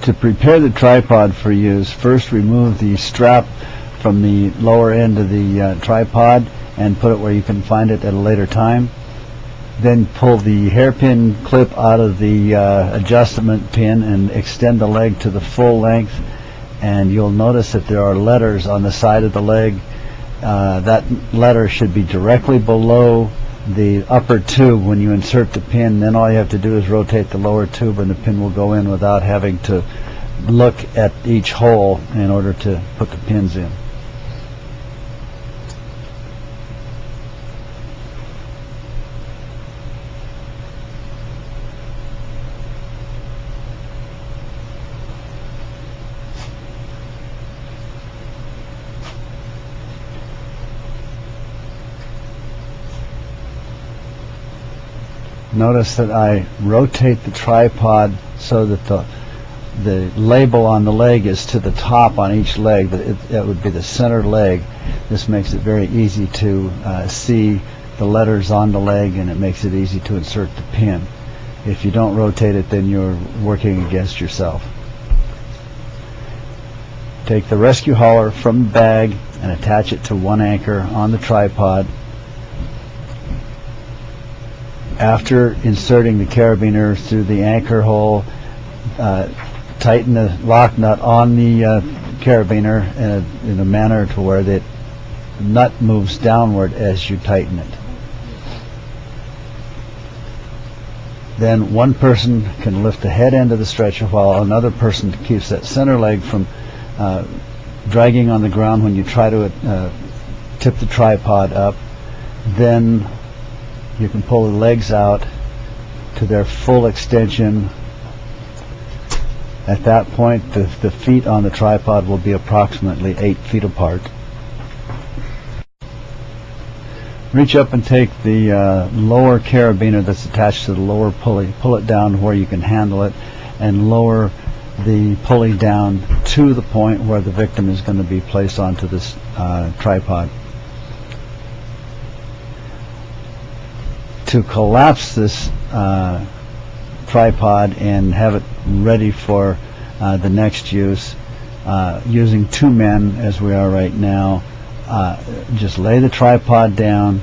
To prepare the tripod for use, first remove the strap from the lower end of the tripod and put it where you can find it at a later time. Then pull the hairpin clip out of the adjustment pin and extend the leg to the full length, and you'll notice that there are letters on the side of the leg. That letter should be directly below the upper tube when you insert the pin. Then all you have to do is rotate the lower tube and the pin will go in without having to look at each hole in order to put the pins in. Notice that I rotate the tripod so that the label on the leg is to the top on each leg. That would be the center leg. This makes it very easy to see the letters on the leg, and it makes it easy to insert the pin. If you don't rotate it, then you're working against yourself. Take the rescue hauler from the bag and attach it to one anchor on the tripod. After inserting the carabiner through the anchor hole, tighten the lock nut on the carabiner in a manner to where the nut moves downward as you tighten it. Then one person can lift the head end of the stretcher while another person keeps that center leg from dragging on the ground when you try to tip the tripod up. Then you can pull the legs out to their full extension. At that point, the feet on the tripod will be approximately 8 feet apart. Reach up and take the lower carabiner that's attached to the lower pulley, pull it down where you can handle it, and lower the pulley down to the point where the victim is going to be placed onto this tripod. To collapse this tripod and have it ready for the next use, using 2 men as we are right now, just lay the tripod down,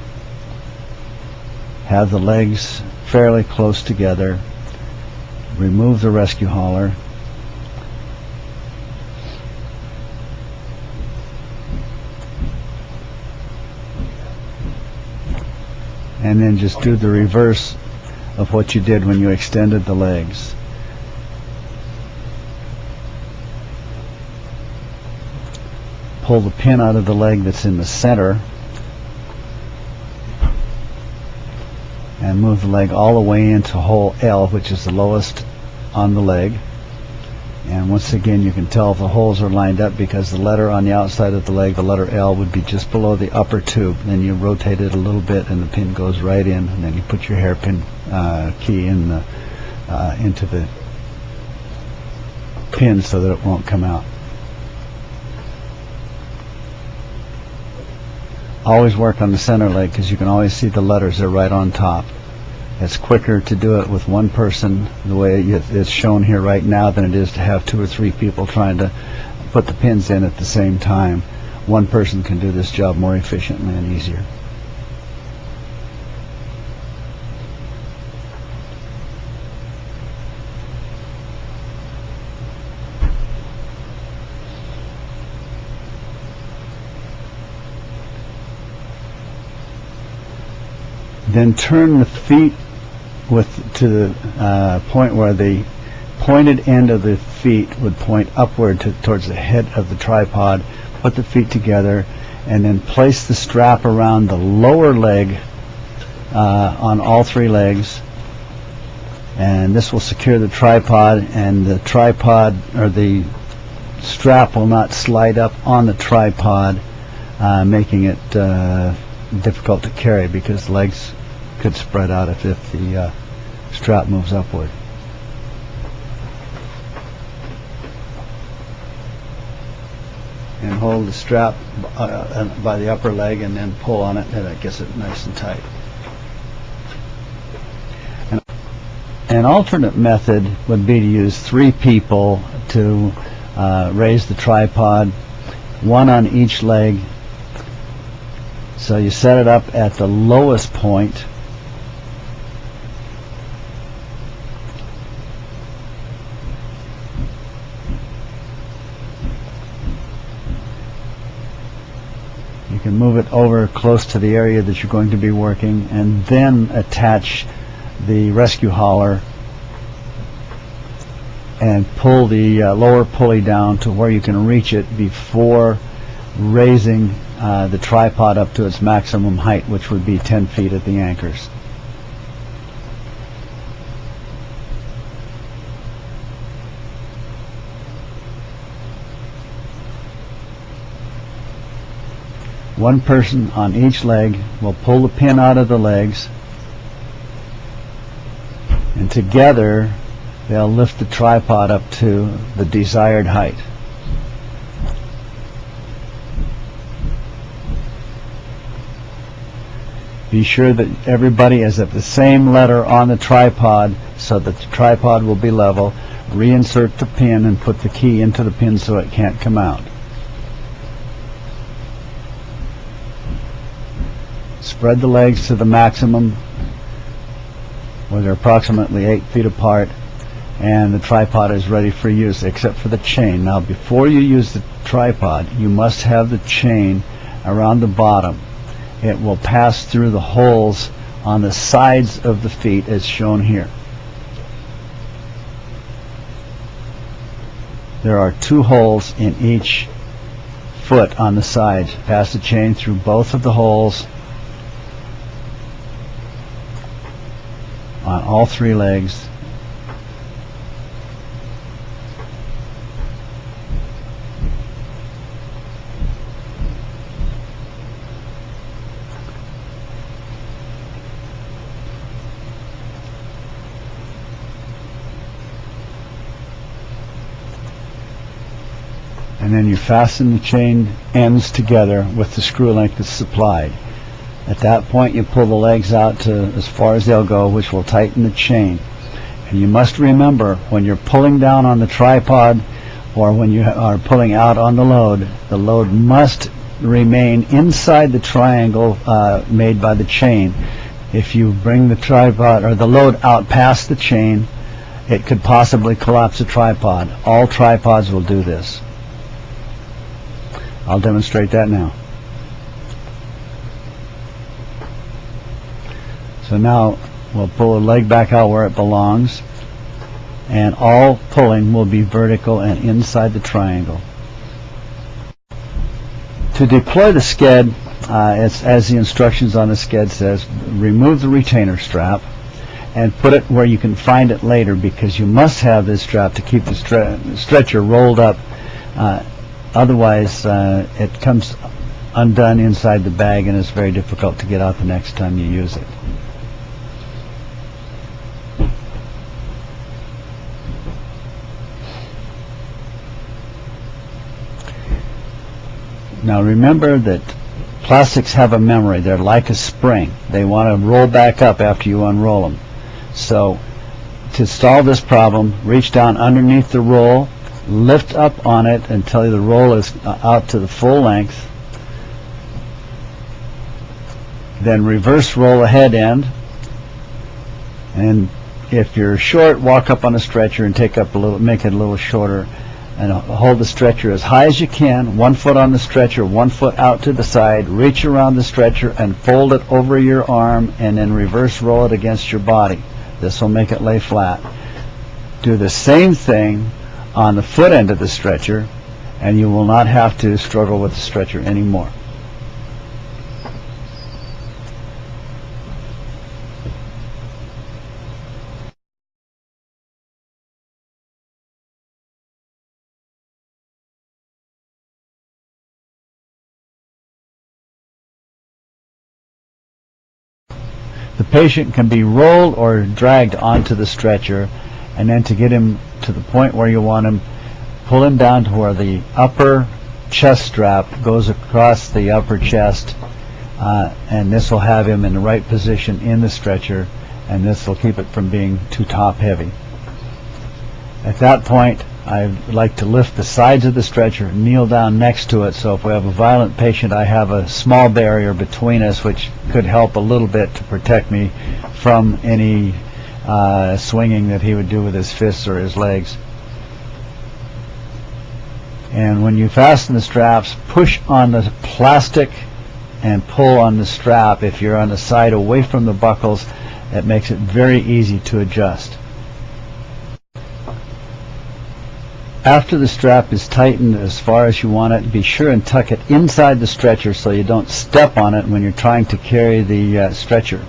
have the legs fairly close together, remove the rescue hauler, and then just do the reverse of what you did when you extended the legs. Pull the pin out of the leg that's in the center and move the leg all the way into hole L, which is the lowest on the leg. And once again, you can tell if the holes are lined up because the letter on the outside of the leg, the letter L, would be just below the upper tube. Then you rotate it a little bit and the pin goes right in, and then you put your hairpin key in into the pin so that it won't come out. Always work on the center leg because you can always see the letters. They're right on top. It's quicker to do it with one person the way it's shown here right now than it is to have 2 or 3 people trying to put the pins in at the same time. One person can do this job more efficiently and easier. Then turn the feet to the point where the pointed end of the feet would point upward towards the head of the tripod. Put the feet together and then place the strap around the lower leg on all 3 legs, and this will secure the tripod, and the tripod or the strap will not slide up on the tripod, making it difficult to carry because the legs could spread out if the strap moves upward. And hold the strap by the upper leg and then pull on it, and it gets it nice and tight. An alternate method would be to use 3 people to raise the tripod, 1 on each leg. So you set it up at the lowest point, you can move it over close to the area that you're going to be working, and then attach the rescue hauler and pull the lower pulley down to where you can reach it before raising the tripod up to its maximum height, which would be 10 feet at the anchors. One person on each leg will pull the pin out of the legs, and together they'll lift the tripod up to the desired height. Be sure that everybody is at the same letter on the tripod so that the tripod will be level. Reinsert the pin and put the key into the pin so it can't come out. Spread the legs to the maximum, where they're approximately 8 feet apart, and the tripod is ready for use except for the chain. Now, before you use the tripod, you must have the chain around the bottom. It will pass through the holes on the sides of the feet as shown here. There are 2 holes in each foot on the sides. Pass the chain through both of the holes on all 3 legs. And then you fasten the chain ends together with the screw length that's supplied. At that point, you pull the legs out to as far as they'll go, which will tighten the chain. And you must remember, when you're pulling down on the tripod or when you are pulling out on the load must remain inside the triangle made by the chain. If you bring the tripod or the load out past the chain, it could possibly collapse the tripod. All tripods will do this. I'll demonstrate that now. So now we'll pull the leg back out where it belongs, and all pulling will be vertical and inside the triangle. To deploy the sked, as the instructions on the sked says, remove the retainer strap and put it where you can find it later, because you must have this strap to keep the stretcher rolled up. Otherwise, it comes undone inside the bag and it's very difficult to get out the next time you use it. Now remember that plastics have a memory. They're like a spring. They want to roll back up after you unroll them. So to solve this problem, reach down underneath the roll, lift up on it until the roll is out to the full length, then reverse roll the head end, and if you're short, walk up on a stretcher and take up a little, make it a little shorter, and hold the stretcher as high as you can, 1 foot on the stretcher, 1 foot out to the side, reach around the stretcher and fold it over your arm, and then reverse roll it against your body. This will make it lay flat. Do the same thing on the foot end of the stretcher, and you will not have to struggle with the stretcher anymore. The patient can be rolled or dragged onto the stretcher, and then to get him to the point where you want him, pull him down to where the upper chest strap goes across the upper chest, and this will have him in the right position in the stretcher, and this will keep it from being too top heavy. At that point, I like to lift the sides of the stretcher, kneel down next to it, so if we have a violent patient, I have a small barrier between us, which could help a little bit to protect me from any swinging that he would do with his fists or his legs. And when you fasten the straps, push on the plastic and pull on the strap. If you're on the side away from the buckles, that makes it very easy to adjust. After the strap is tightened as far as you want it, be sure and tuck it inside the stretcher so you don't step on it when you're trying to carry the stretcher.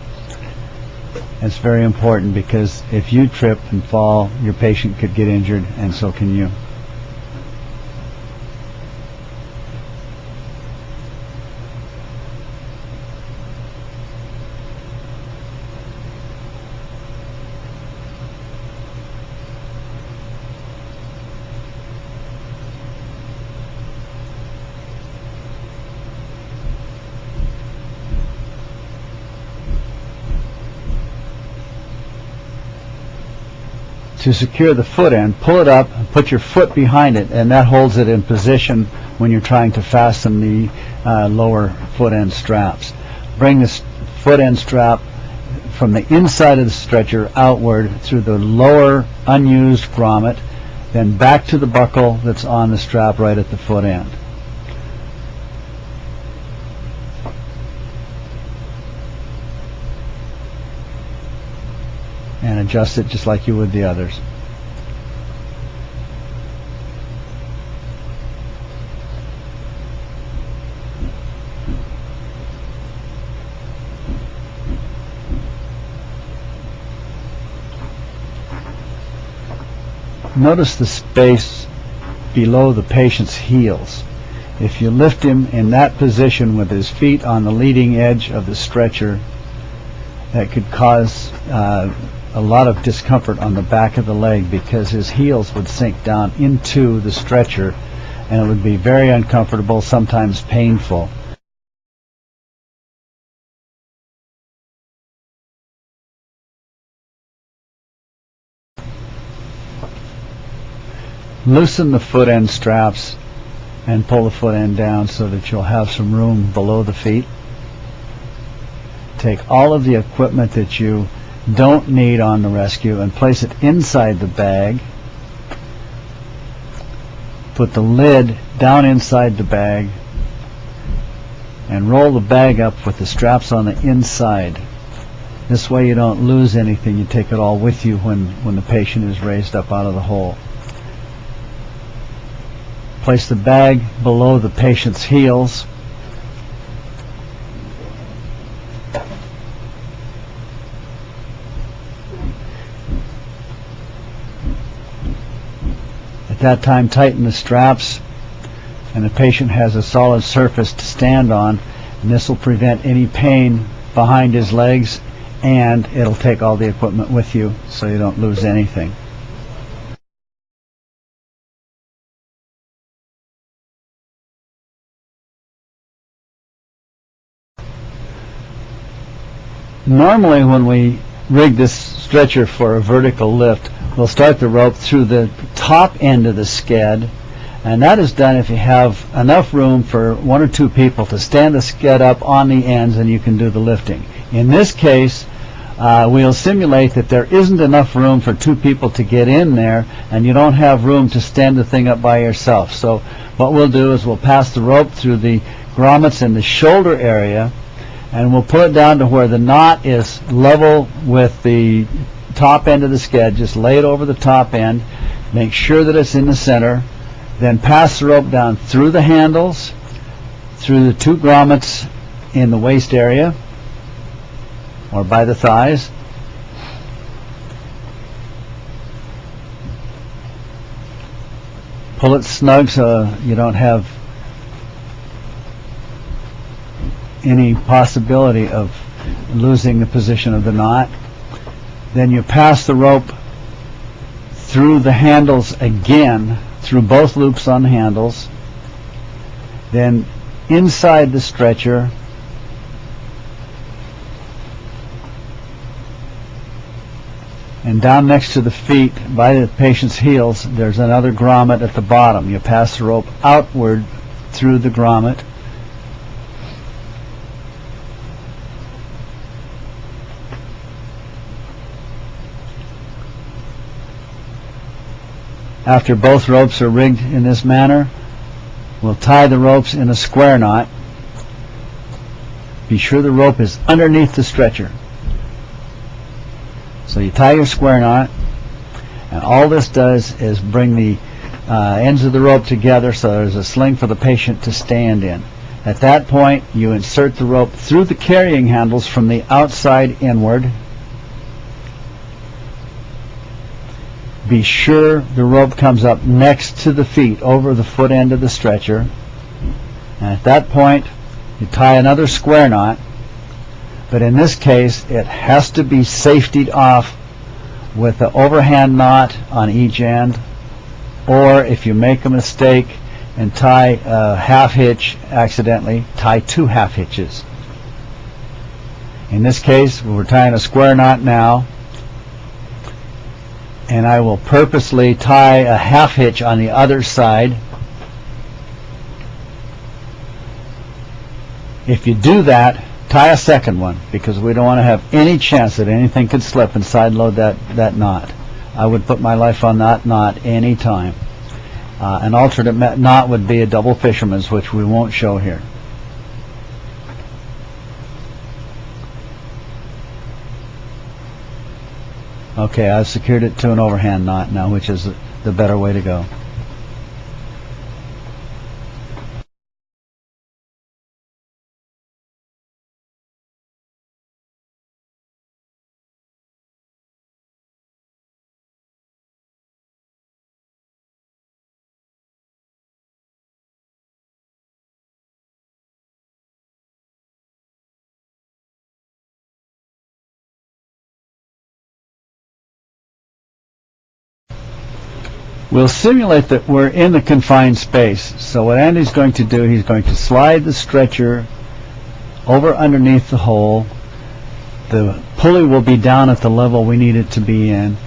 It's very important, because if you trip and fall, your patient could get injured, and so can you. To secure the foot end, pull it up and put your foot behind it, and that holds it in position when you're trying to fasten the lower foot end straps. Bring the foot end strap from the inside of the stretcher outward through the lower unused grommet, then back to the buckle that's on the strap right at the foot end. And adjust it just like you would the others. Notice the space below the patient's heels. If you lift him in that position with his feet on the leading edge of the stretcher, that could cause a lot of discomfort on the back of the leg, because his heels would sink down into the stretcher and it would be very uncomfortable, sometimes painful. Loosen the foot end straps and pull the foot end down so that you'll have some room below the feet. Take all of the equipment that you don't need on the rescue and place it inside the bag. Put the lid down inside the bag and roll the bag up with the straps on the inside. This way you don't lose anything. You take it all with you when the patient is raised up out of the hole. Place the bag below the patient's heels. At that time, tighten the straps, and the patient has a solid surface to stand on, and this will prevent any pain behind his legs, and it'll take all the equipment with you so you don't lose anything. Normally when we rig this stretcher for a vertical lift, we'll start the rope through the top end of the sked, and that is done if you have enough room for one or two people to stand the sked up on the ends and you can do the lifting. In this case, we'll simulate that there isn't enough room for two people to get in there, and you don't have room to stand the thing up by yourself. So what we'll do is we'll pass the rope through the grommets in the shoulder area, and we'll pull it down to where the knot is level with the top end of the sked. Just lay it over the top end, make sure that it's in the center, then pass the rope down through the handles, through the two grommets in the waist area or by the thighs, pull it snug so you don't have any possibility of losing the position of the knot. Then you pass the rope through the handles again, through both loops on the handles, then inside the stretcher, And down next to the feet, by the patient's heels, there's another grommet at the bottom. You pass the rope outward through the grommet. After both ropes are rigged in this manner, we'll tie the ropes in a square knot. Be sure the rope is underneath the stretcher. So you tie your square knot, and all this does is bring the ends of the rope together so there's a sling for the patient to stand in. At that point, you insert the rope through the carrying handles from the outside inward. Be sure the rope comes up next to the feet, over the foot end of the stretcher. And at that point, you tie another square knot. But in this case, it has to be safetied off with the overhand knot on each end. Or if you make a mistake and tie a half hitch accidentally, tie 2 half hitches. In this case, we're tying a square knot now. And I will purposely tie a half hitch on the other side. If you do that, tie a second one, because we don't want to have any chance that anything could slip and side load that knot. I would put my life on that knot any time. An alternate knot would be a double fisherman's, which we won't show here. Okay, I've secured it to an overhand knot now, which is the better way to go. We'll simulate that we're in the confined space. So what Andy's going to do, he's going to slide the stretcher over underneath the hole. The pulley will be down at the level we need it to be in.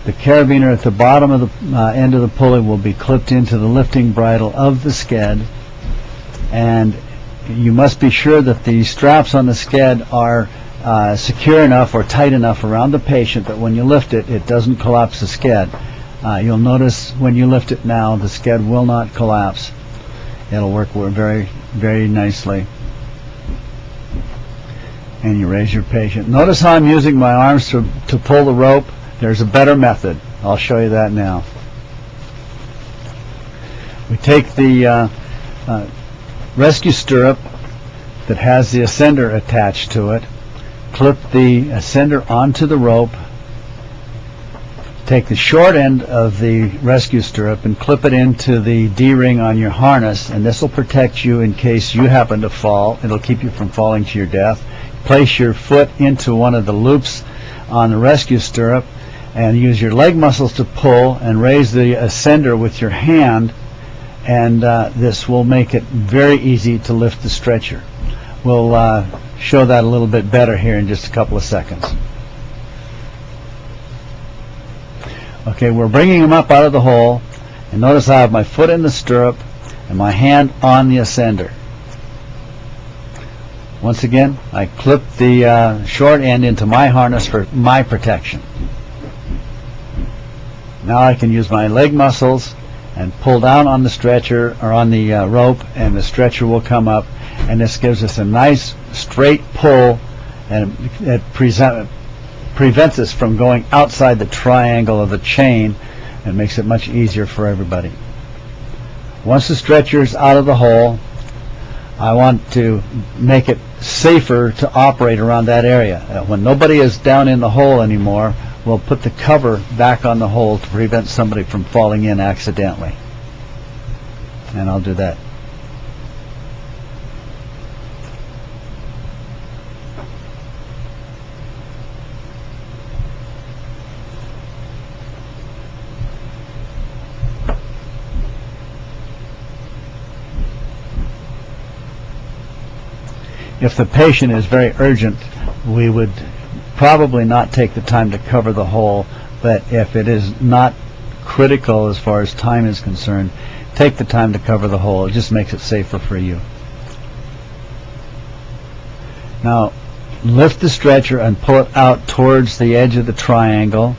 The carabiner at the bottom of the end of the pulley will be clipped into the lifting bridle of the sked. And you must be sure that the straps on the sked are secure enough or tight enough around the patient that when you lift it, it doesn't collapse the sked. You'll notice when you lift it now, the sked will not collapse. It'll work very, very nicely. And you raise your patient. Notice how I'm using my arms to pull the rope. There's a better method. I'll show you that now. We take the rescue stirrup that has the ascender attached to it, clip the ascender onto the rope, take the short end of the rescue stirrup and clip it into the D-ring on your harness, and this will protect you in case you happen to fall. It'll keep you from falling to your death. Place your foot into one of the loops on the rescue stirrup and use your leg muscles to pull and raise the ascender with your hand, and this will make it very easy to lift the stretcher. We'll show that a little bit better here in just a couple of seconds. Okay, we're bringing him up out of the hole, and notice I have my foot in the stirrup and my hand on the ascender. Once again, I clip the short end into my harness for my protection. Now I can use my leg muscles and pull down on the stretcher or on the rope, and the stretcher will come up, and this gives us a nice straight pull, and it prevents us from going outside the triangle of the chain and makes it much easier for everybody. Once the stretcher is out of the hole, I want to make it safer to operate around that area. When nobody is down in the hole anymore, we'll put the cover back on the hole to prevent somebody from falling in accidentally. And I'll do that. If the patient is very urgent, we would probably not take the time to cover the hole, but if it is not critical as far as time is concerned, take the time to cover the hole. It just makes it safer for you. Now, lift the stretcher and pull it out towards the edge of the triangle,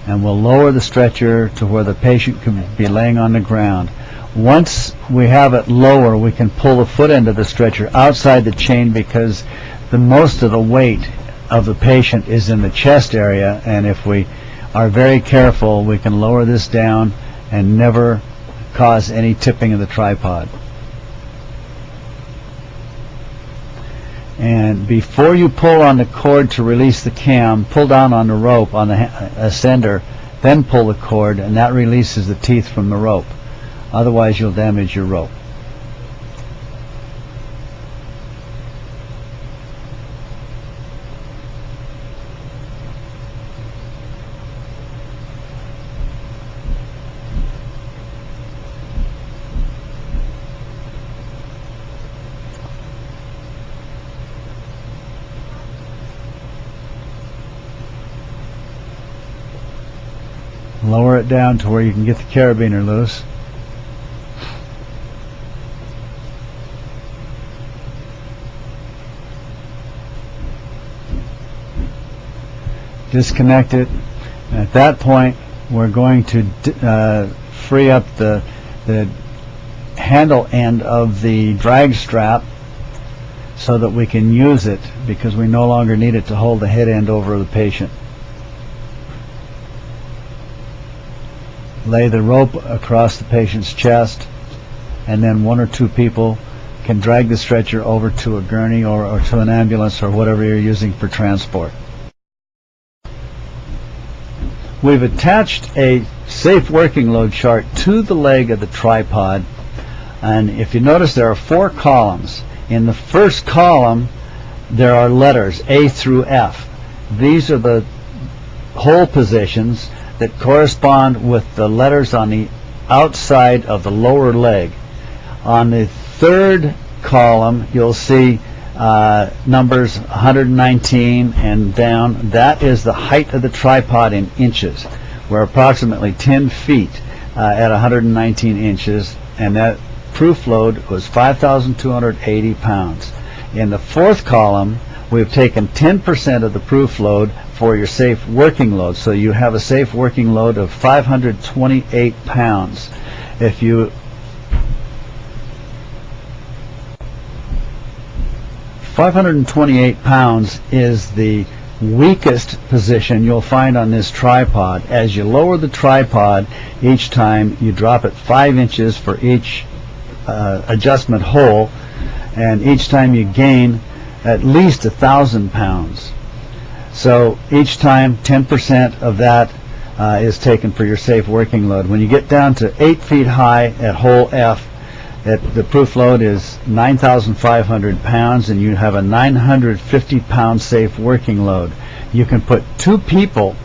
and we'll lower the stretcher to where the patient can be laying on the ground. Once we have it lower, we can pull the foot end of the stretcher outside the chain, because the most of the weight of the patient is in the chest area, and if we are very careful, we can lower this down and never cause any tipping of the tripod. And before you pull on the cord to release the cam, pull down on the rope on the ascender, then pull the cord, and that releases the teeth from the rope. Otherwise, you'll damage your rope. Lower it down to where you can get the carabiner loose. Disconnect it. And at that point, we're going to free up the handle end of the drag strap so that we can use it, because we no longer need it to hold the head end over the patient. Lay the rope across the patient's chest, and then one or two people can drag the stretcher over to a gurney or to an ambulance or whatever you're using for transport. We've attached a safe working load chart to the leg of the tripod, and if you notice, there are 4 columns. In the first column there are letters A through F. These are the hole positions that correspond with the letters on the outside of the lower leg. On the third column you'll see numbers 119 and down. That is the height of the tripod in inches. We're approximately 10 feet at 119 inches, and that proof load was 5,280 pounds. In the fourth column, we've taken 10% of the proof load for your safe working load, so you have a safe working load of 528 pounds. If you 528 pounds is the weakest position you'll find on this tripod. As you lower the tripod each time, you drop it 5 inches for each adjustment hole, and each time you gain at least 1,000 pounds. So each time 10% of that is taken for your safe working load. When you get down to 8 feet high at hole F, the proof load is 9,500 pounds, and you have a 950 pound safe working load. You can put 2 people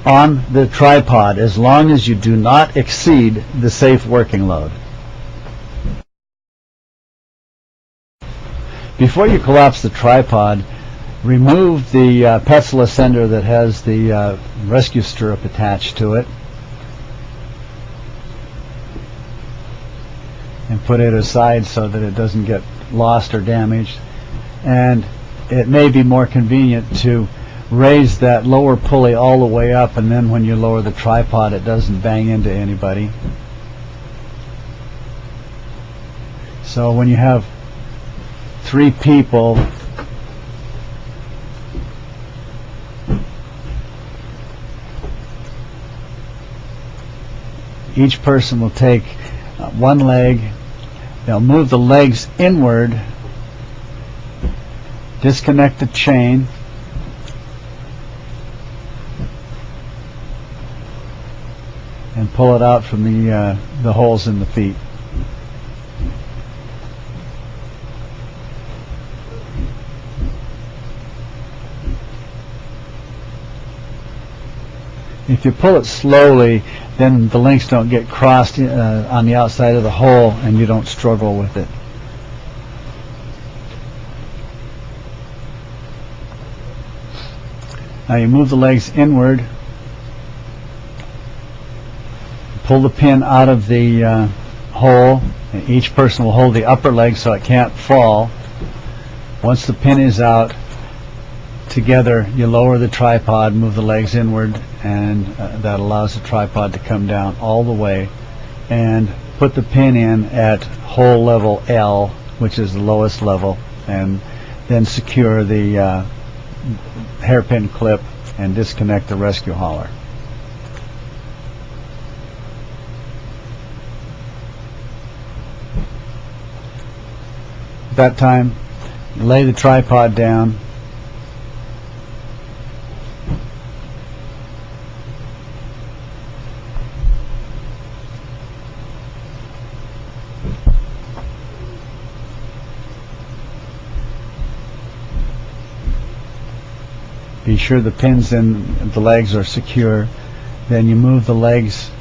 on the tripod as long as you do not exceed the safe working load. Before you collapse the tripod, remove the pencil ascender that has the rescue stirrup attached to it, and put it aside so that it doesn't get lost or damaged. And it may be more convenient to raise that lower pulley all the way up, and then when you lower the tripod it doesn't bang into anybody. So when you have 3 people, each person will take one leg. They'll move the legs inward, disconnect the chain, and pull it out from the holes in the feet. If you pull it slowly, then the links don't get crossed on the outside of the hole, and you don't struggle with it. Now you move the legs inward, pull the pin out of the hole, and each person will hold the upper leg so it can't fall. Once the pin is out, together you lower the tripod, move the legs inward, and that allows the tripod to come down all the way, and put the pin in at hole level L, which is the lowest level, and then secure the hairpin clip and disconnect the rescue hauler. At that time, lay the tripod down, be sure the pins in the legs are secure. Then you move the legs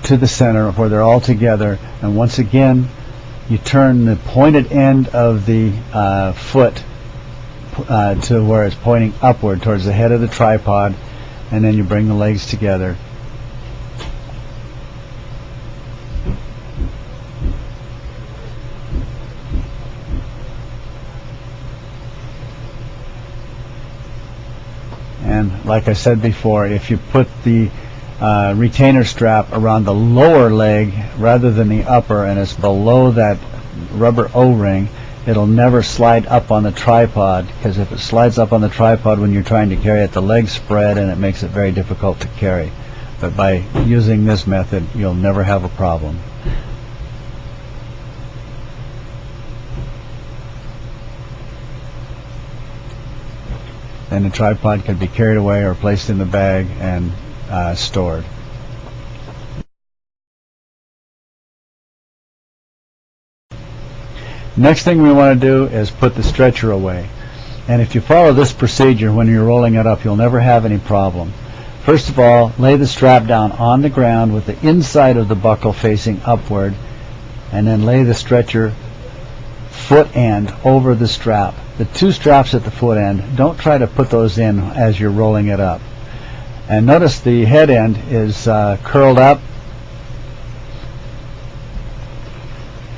to the center where they're all together, and once again you turn the pointed end of the foot to where it's pointing upward towards the head of the tripod, and then you bring the legs together. And like I said before, if you put the retainer strap around the lower leg rather than the upper, and it's below that rubber O-ring, it'll never slide up on the tripod, because if it slides up on the tripod when you're trying to carry it, the legs spread and it makes it very difficult to carry. But by using this method, you'll never have a problem. And the tripod can be carried away or placed in the bag and stored. Next thing we want to do is put the stretcher away. And if you follow this procedure when you're rolling it up, you'll never have any problem. First of all, lay the strap down on the ground with the inside of the buckle facing upward, and then lay the stretcher foot end over the strap. The two straps at the foot end, don't try to put those in as you're rolling it up. And notice the head end is curled up.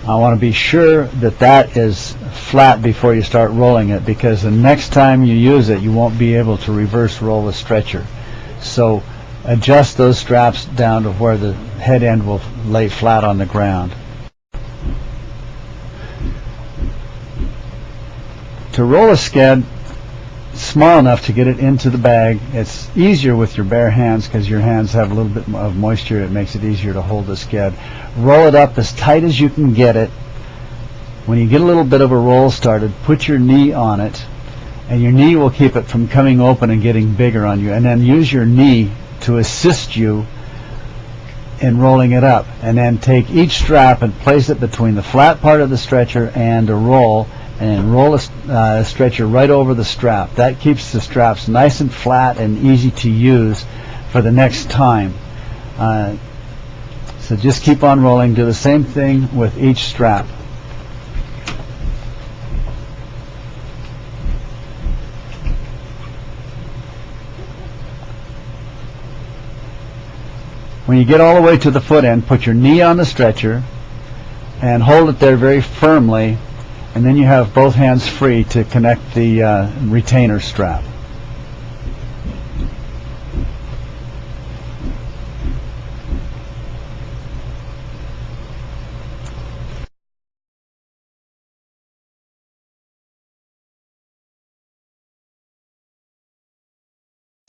I want to be sure that that is flat before you start rolling it, because the next time you use it, you won't be able to reverse roll the stretcher. So adjust those straps down to where the head end will lay flat on the ground. To roll a sked small enough to get it into the bag, it's easier with your bare hands because your hands have a little bit of moisture. It makes it easier to hold the sked. Roll it up as tight as you can get it. When you get a little bit of a roll started, put your knee on it, and your knee will keep it from coming open and getting bigger on you. And then use your knee to assist you in rolling it up. And then take each strap and place it between the flat part of the stretcher and a roll, and roll a stretcher right over the strap. That keeps the straps nice and flat and easy to use for the next time. So just keep on rolling. Do the same thing with each strap. When you get all the way to the foot end, put your knee on the stretcher and hold it there very firmly, and then you have both hands free to connect the retainer strap.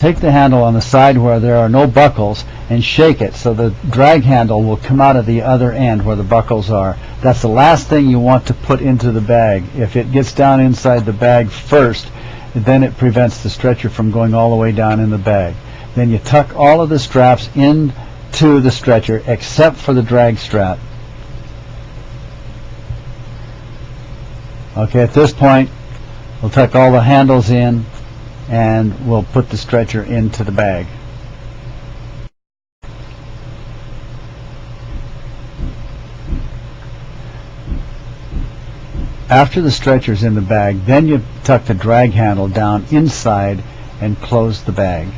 Take the handle on the side where there are no buckles and shake it so the drag handle will come out of the other end where the buckles are. That's the last thing you want to put into the bag. If it gets down inside the bag first, then it prevents the stretcher from going all the way down in the bag. Then you tuck all of the straps into the stretcher except for the drag strap. Okay, at this point, we'll tuck all the handles in and we'll put the stretcher into the bag. After the stretcher's in the bag, then you tuck the drag handle down inside and close the bag.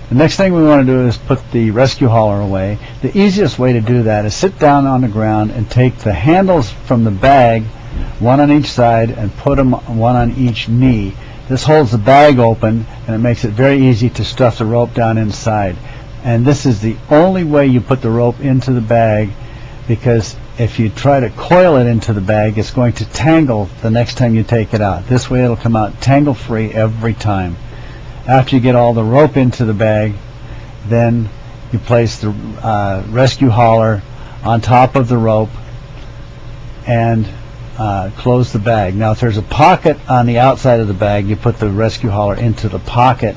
The next thing we want to do is put the rescue hauler away. The easiest way to do that is sit down on the ground and take the handles from the bag, one on each side, and put them one on each knee. This holds the bag open and it makes it very easy to stuff the rope down inside. And this is the only way you put the rope into the bag, because if you try to coil it into the bag, it's going to tangle the next time you take it out. This way it'll come out tangle free every time. After you get all the rope into the bag, then you place the rescue hauler on top of the rope and close the bag. Now if there's a pocket on the outside of the bag, you put the rescue hauler into the pocket.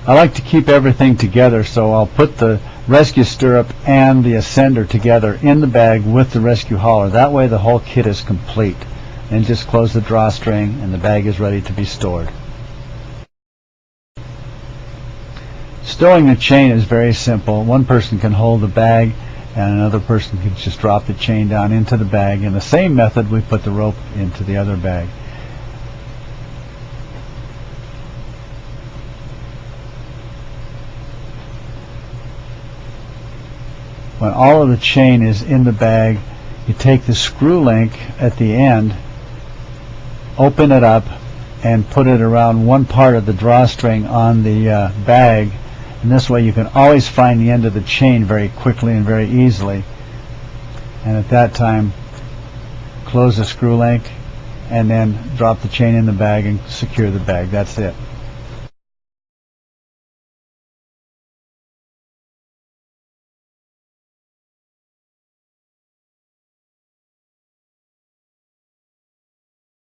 I like to keep everything together, so I'll put the rescue stirrup and the ascender together in the bag with the rescue hauler. That way the whole kit is complete. And just close the drawstring and the bag is ready to be stored. Stowing the chain is very simple. One person can hold the bag and another person can just drop the chain down into the bag. In the same method, we put the rope into the other bag. When all of the chain is in the bag, you take the screw link at the end, open it up, and put it around one part of the drawstring on the bag, and this way you can always find the end of the chain very quickly and very easily. And at that time, close the screw link and then drop the chain in the bag and secure the bag. That's it.